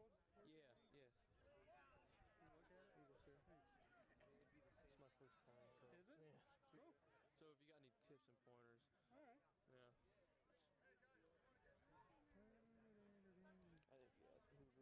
field? Yeah, yeah. Can you look at it? Thanks. It's my first time. So. Is it? Yeah. Cool. So if you got any tips and pointers. All right. Yeah. I think it's a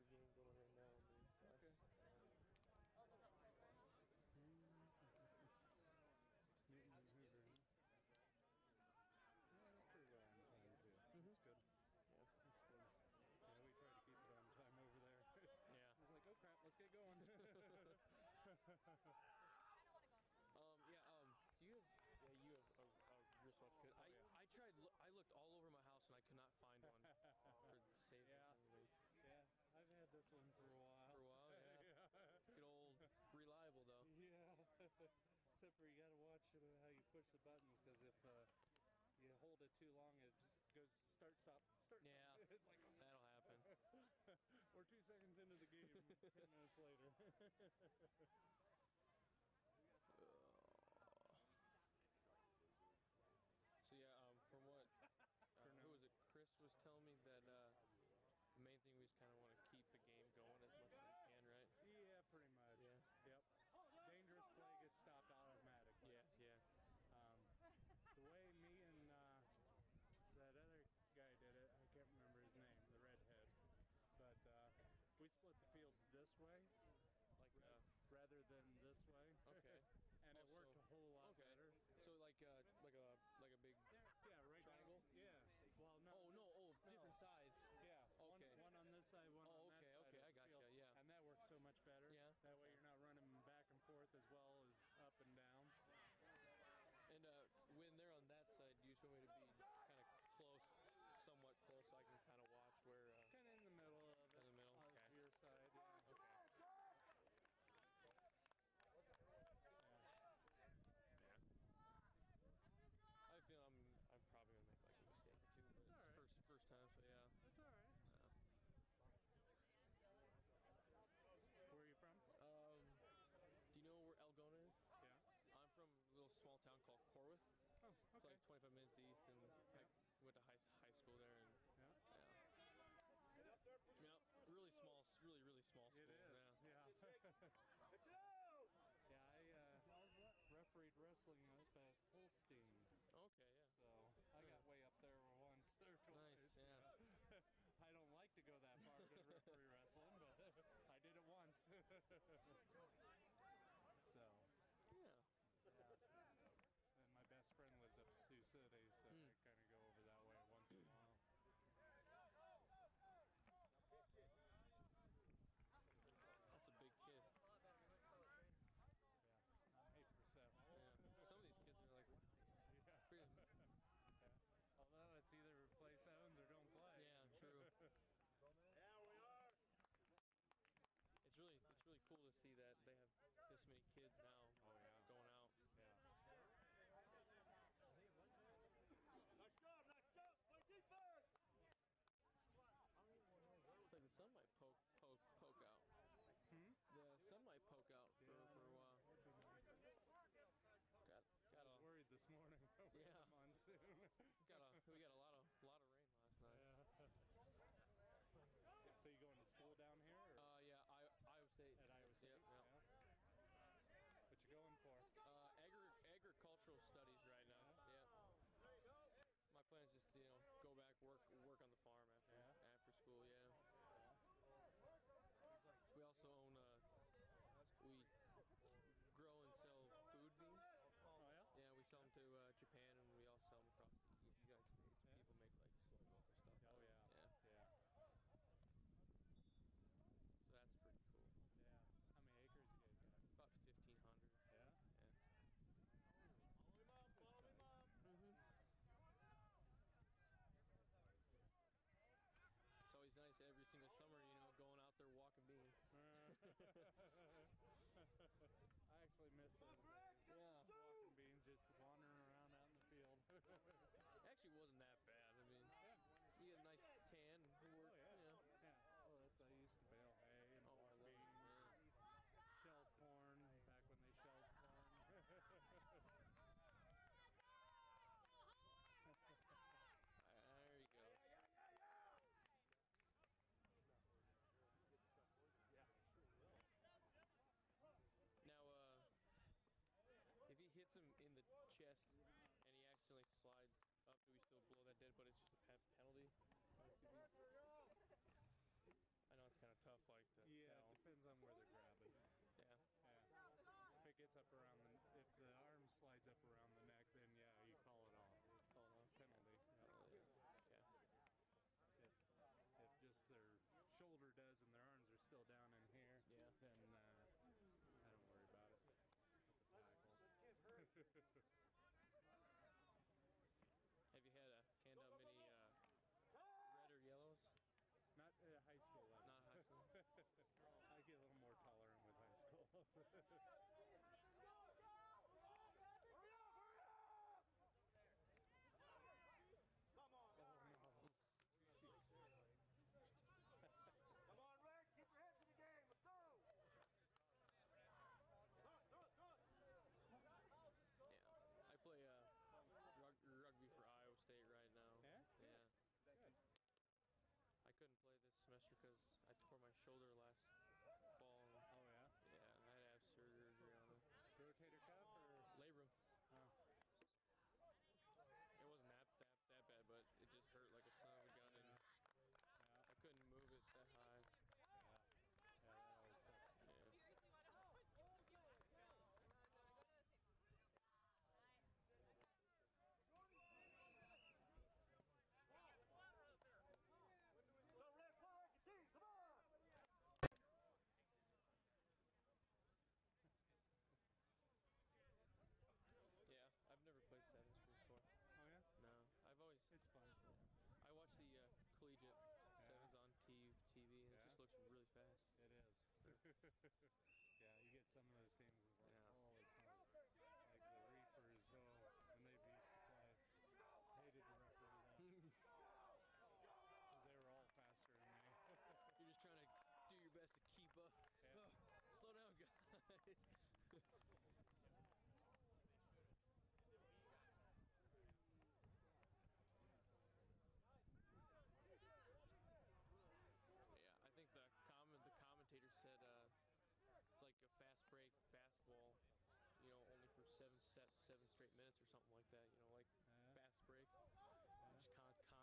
Hoover game going right now. Okay. Newton and Hoover, huh? Yeah, that's pretty well on time, too. That's good. Yeah. That's good. Yeah, we try to keep it on time over there. Yeah. It's like, oh crap, let's get going. Do you have, you have a wristwatch kit. I tried, I looked all over my house and I could not find one for safety. Yeah, I've had this one for a while. For a while, yeah. Good old reliable though. Yeah. Except for you gotta watch how you push the buttons, because if you hold it too long, it just goes start, stop, start, yeah, stop. It's like, that'll happen. We're 2 seconds into the game, 10 minutes later. So yeah, from what who was it? Chris was telling me that the main thing we just kind of want to keep the game going as much as we can, right? Yeah, pretty much. Yeah. Yep. Dangerous play gets stopped automatically. Yeah, yeah. The way me and that other guy did it, I can't remember his name, the redhead, but we split the field this way, like rather than this way. Okay. And it worked a whole lot better. So like a big right triangle. Yeah. Well, no. Oh no. Oh, different sides. Yeah. Okay. One on this side, one on that side. Okay. I got you. Yeah. And that works so much better. Yeah. That way you're not running back and forth as well as up and down. And when they're on that side, do you just want me to be kind of close, somewhat close, so I can kind of watch where? Kind of in the middle of it. In the middle. On your side. Yeah. Okay. I feel I'm probably gonna make like a mistake or two, but it's first time, so yeah. That's all right. Where are you from? Do you know where Algona is? Yeah. I'm from a little small town called Corwith. Oh, okay. It's like 25 minutes east, and I went to high school there, and yeah, really small, really small school. It is. Yeah. Yeah, I refereed wrestling up at Holstein. Okay, yeah. So I got way up there once or twice. Nice, yeah. I don't like to go that far to referee wrestling, but I did it once. So. Yeah. And my best friend lives up in Sioux City, so I kind of go over that way once in a while. That's a big kid. Yeah, 8%. Yeah. Some of these kids are like, yeah. Although it's either play sevens or don't play. Yeah, true. Yeah, we are. It's really cool to see that they have this many kids now. Oh yeah, going out. Yeah. Nice job, play defense. It's like the sun might poke out. The sun might poke out for a while. I was worried this morning over the monsoon. We got a lot of rain last night. Yeah. So you going to school down here? Or? Yeah, Iowa State. At Iowa State. Yeah. What you going for? Agricultural studies right now. Yeah. My plan is just go back work on the farm after school. Yeah. We also own we grow and sell food beans. Oh yeah. Yeah, we sell them to Japan, and we also sell them across the United States. Yeah. People make like soy milk or stuff. Oh yeah. Yeah. So that's pretty cool. Yeah. How many acres you guys got? About 1,500. Yeah. Yeah. Follow him up. It's always nice every single summer, going out there walking beans. I actually miss those days. Yeah. Walking beans, just wandering around out in the field. It actually wasn't that bad. I mean, you get a nice tan and work. Oh, yeah. Well, I used to bale hay and I love beans, shelled corn, back when they shelled corn. There you go. tough, like to Yeah, tell. it depends on where they're grabbing. Yeah. Yeah. If it gets up around if the arm slides up around the neck, then yeah, you call it off. Call it off. Penalty. Yeah. If just their shoulder does and their arms are still down in here, Yeah. then I don't worry about it. That's a tackle. Have you had canned out many red or yellows? Not high school level. Not high school. I get a little more tolerant with high school. Come on, Oh no. come on, Rick. Keep your heads in the game. Let's go. Yeah. I play rugby for Iowa State right now. Yeah? Yeah. Good. I couldn't play this semester because I tore my shoulder last fall. Oh yeah? Yeah, I had to have surgery on it. Rotator cuff or? Labrum. Oh. It wasn't that bad, but it just hurt like a son of a gun, and I couldn't move it that high. Yeah, that always sucks. Yeah. Go, Rick. Play like a team. Come on. Yeah, I've never played sevens before. Oh yeah? No, I've always. It's fun. I watch the collegiate sevens on TV, and it just looks really fast. It is. Yeah, you get some of those teams it's like, holy smokes. Like the Reapers, when they used to play, hated to referee them. Because they were all faster than me. You're just trying to do your best to keep up. Yeah. Oh, slow down, guys. Yeah, I think the commentator said it's like a fast break basketball, only for 7 straight minutes or something like that. Like fast break. Just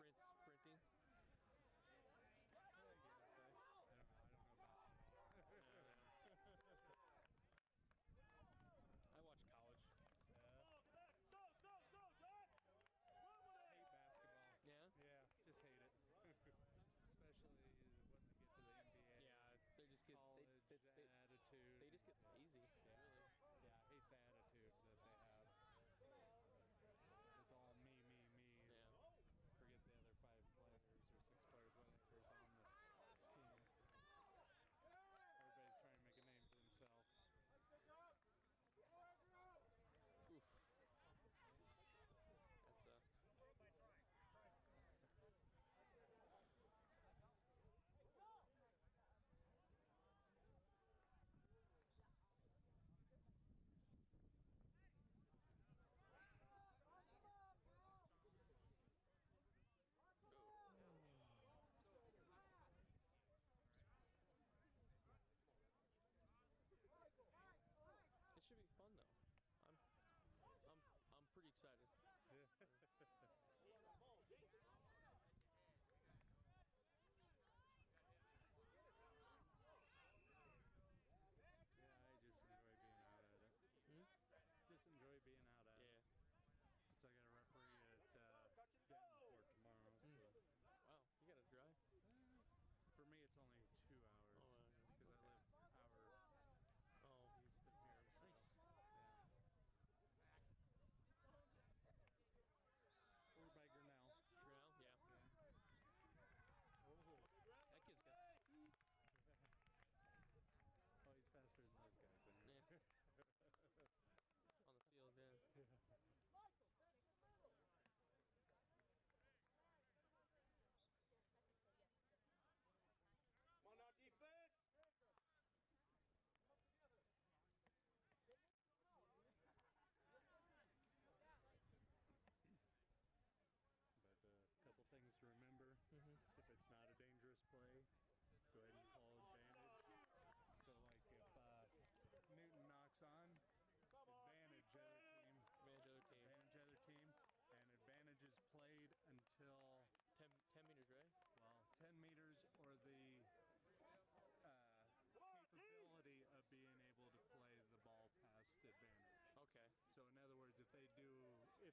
you're constantly sprinting. I guess. I don't know basketball. I watch college. Ball, get back. Go, go, go, John. Run with it. Hate basketball. Yeah? Yeah, just hate it. Especially when they get to the NBA. Yeah, they just get college they attitude. They just get lazy. Yeah. Really. Yeah, I hate the attitude that they have.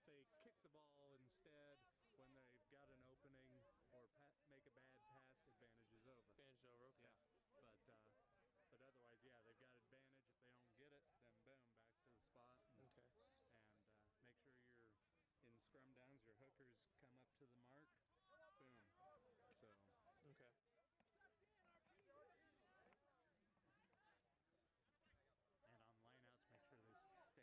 they kick the ball instead when they've got an opening or make a bad pass, advantage is over. Advantage over, okay. Yeah, but otherwise, yeah, they've got advantage. If they don't get it, then boom, back to the spot. And, Okay. And make sure you're in scrum downs, your hookers come up to the mark. Boom. So. Okay. And on lineouts,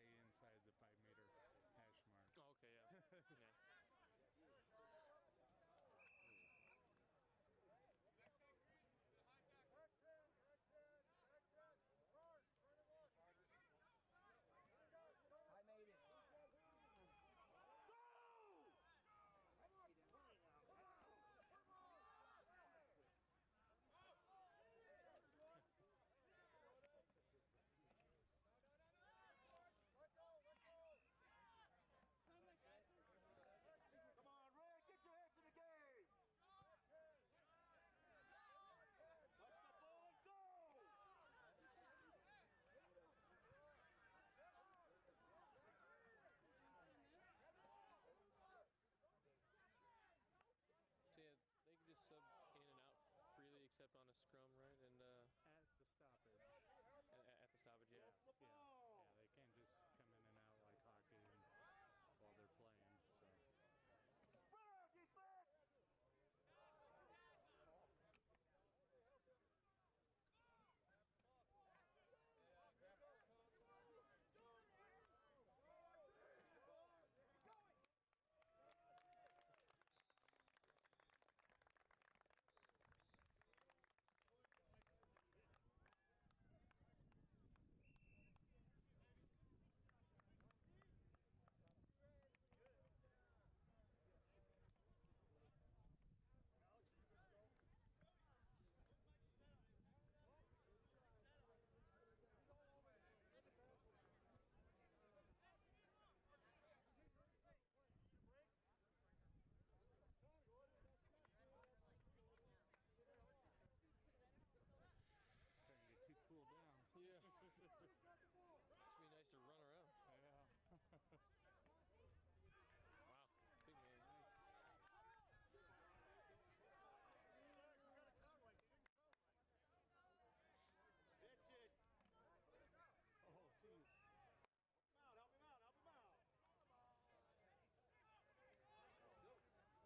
make sure they stay inside the 5-meter hash mark. Oh, okay, yeah. Yeah. I made it. Come on, Red, get your heads in the game. Touch the ball and go. So yeah, they can just sub in and out freely except on a scrum, right? And At the stoppage. at the stoppage, yeah. Yeah, they can't just come in and out like hockey while they're playing. So. Starting to get too cool down. Yeah. It's be nice to run around. Yeah. Wow. Big man. Nice. That's it. Oh, jeez.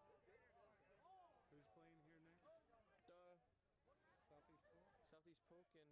Help him out, help him out. Who's playing here next? Uh, Southeast Pool? Southeast Polk and